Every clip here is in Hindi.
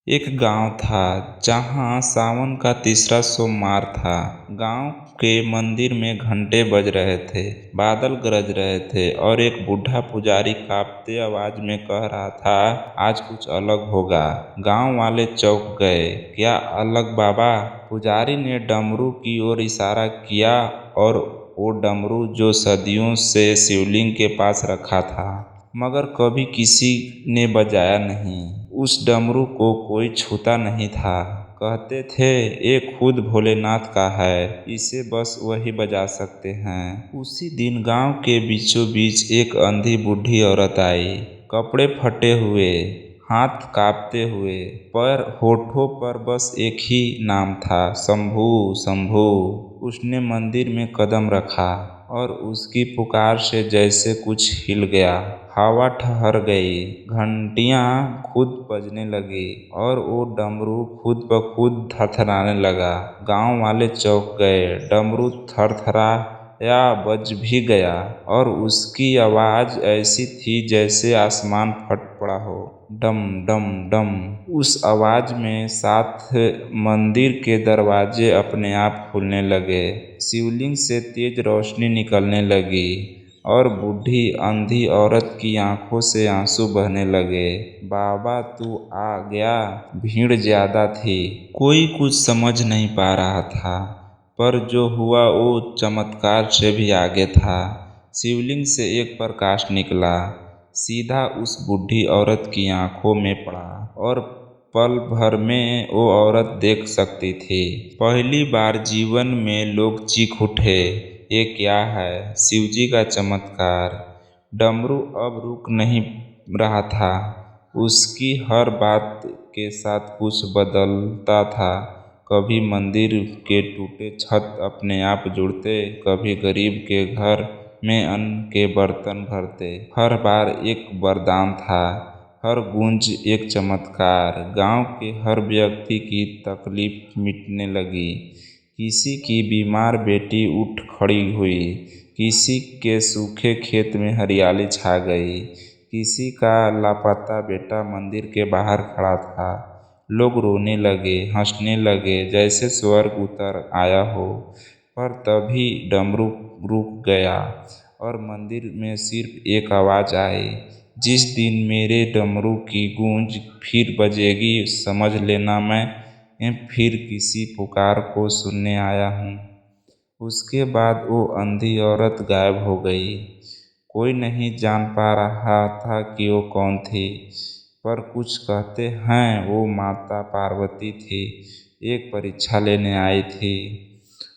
एक गांव था जहां सावन का तीसरा सोमवार था। गांव के मंदिर में घंटे बज रहे थे, बादल गरज रहे थे और एक बूढ़ा पुजारी कांपते आवाज में कह रहा था, आज कुछ अलग होगा। गांव वाले चौंक गए। क्या अलग बाबा? पुजारी ने डमरू की ओर इशारा किया और वो डमरू जो सदियों से शिवलिंग के पास रखा था मगर कभी किसी ने बजाया नहीं। उस डमरू को कोई छूता नहीं था। कहते थे ये खुद भोलेनाथ का है, इसे बस वही बजा सकते हैं। उसी दिन गांव के बीचों बीच एक अंधी बूढ़ी औरत आई, कपड़े फटे हुए, हाथ कांपते हुए, पर होठों पर बस एक ही नाम था, शंभू शंभू। उसने मंदिर में कदम रखा और उसकी पुकार से जैसे कुछ हिल गया। हवा ठहर गई, घंटियां खुद बजने लगी और वो डमरू खुद ब खुद थरथराने लगा। गांव वाले चौंक गए। डमरू थरथराया, बज भी गया और उसकी आवाज ऐसी थी जैसे आसमान फट पड़ा हो। डम डम डम। उस आवाज में साथ मंदिर के दरवाजे अपने आप खुलने लगे, शिवलिंग से तेज रोशनी निकलने लगी और बूढ़ी अंधी औरत की आंखों से आंसू बहने लगे। बाबा तू आ गया। भीड़ ज्यादा थी, कोई कुछ समझ नहीं पा रहा था, पर जो हुआ वो चमत्कार से भी आगे था। शिवलिंग से एक प्रकाश निकला, सीधा उस बूढ़ी औरत की आंखों में पड़ा और पल भर में वो औरत देख सकती थी। पहली बार जीवन में लोग चीख उठे, ये क्या है? शिवजी का चमत्कार। डमरू अब रुक नहीं रहा था, उसकी हर बात के साथ कुछ बदलता था। कभी मंदिर के टूटे छत अपने आप जुड़ते, कभी गरीब के घर में अन्न के बर्तन भरते। हर बार एक वरदान था, हर गूंज एक चमत्कार। गांव के हर व्यक्ति की तकलीफ मिटने लगी। किसी की बीमार बेटी उठ खड़ी हुई, किसी के सूखे खेत में हरियाली छा गई, किसी का लापता बेटा मंदिर के बाहर खड़ा था। लोग रोने लगे, हंसने लगे, जैसे स्वर्ग उतर आया हो। पर तभी डमरू रुक गया और मंदिर में सिर्फ एक आवाज आई, जिस दिन मेरे डमरू की गूंज फिर बजेगी, समझ लेना मैं फिर किसी पुकार को सुनने आया हूँ। उसके बाद वो अंधी औरत गायब हो गई। कोई नहीं जान पा रहा था कि वो कौन थी, पर कुछ कहते हैं वो माता पार्वती थी, एक परीक्षा लेने आई थी।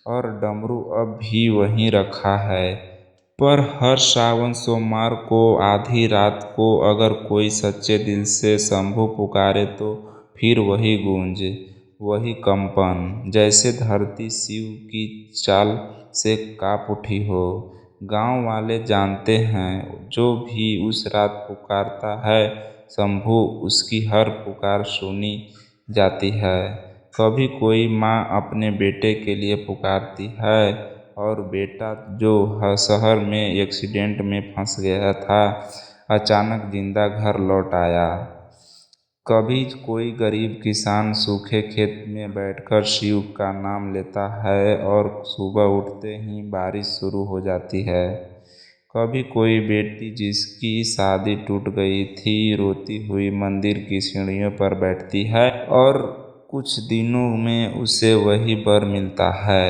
और डमरू अब भी वहीं रखा है, पर हर सावन सोमवार को आधी रात को अगर कोई सच्चे दिल से शंभू पुकारे तो फिर वही गूंज, वही कंपन, जैसे धरती शिव की चाल से कांप उठी हो। गांव वाले जानते हैं, जो भी उस रात पुकारता है शंभू, उसकी हर पुकार सुनी जाती है। कभी कोई माँ अपने बेटे के लिए पुकारती है और बेटा जो शहर में एक्सीडेंट में फंस गया था, अचानक जिंदा घर लौट आया। कभी कोई गरीब किसान सूखे खेत में बैठकर शिव का नाम लेता है और सुबह उठते ही बारिश शुरू हो जाती है। कभी कोई बेटी जिसकी शादी टूट गई थी, रोती हुई मंदिर की सीढ़ियों पर बैठती है और कुछ दिनों में उसे वही वर मिलता है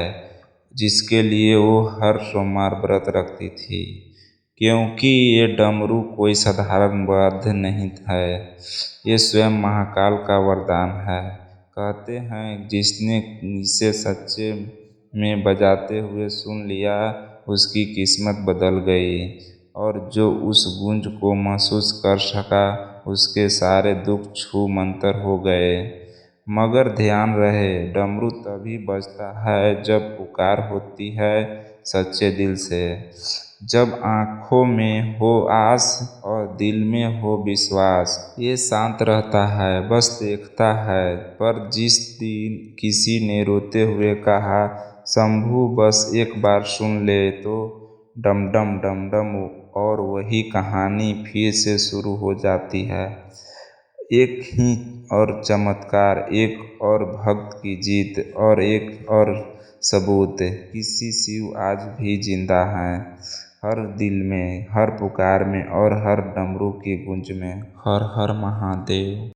जिसके लिए वो हर सोमवार व्रत रखती थी। क्योंकि ये डमरू कोई साधारण वाद्य नहीं है, ये स्वयं महाकाल का वरदान है। कहते हैं जिसने इसे सच्चे में बजाते हुए सुन लिया, उसकी किस्मत बदल गई और जो उस गूंज को महसूस कर सका, उसके सारे दुख छू मंतर हो गए। मगर ध्यान रहे, डमरू तभी बजता है जब पुकार होती है सच्चे दिल से, जब आँखों में हो आस और दिल में हो विश्वास। ये शांत रहता है, बस देखता है। पर जिस दिन किसी ने रोते हुए कहा, शंभू बस एक बार सुन ले, तो डम डम डम डम, और वही कहानी फिर से शुरू हो जाती है। एक ही और चमत्कार, एक और भक्त की जीत और एक और सबूत किसी शिव आज भी जिंदा हैं, हर दिल में, हर पुकार में और हर डमरू की गूंज में। हर हर महादेव।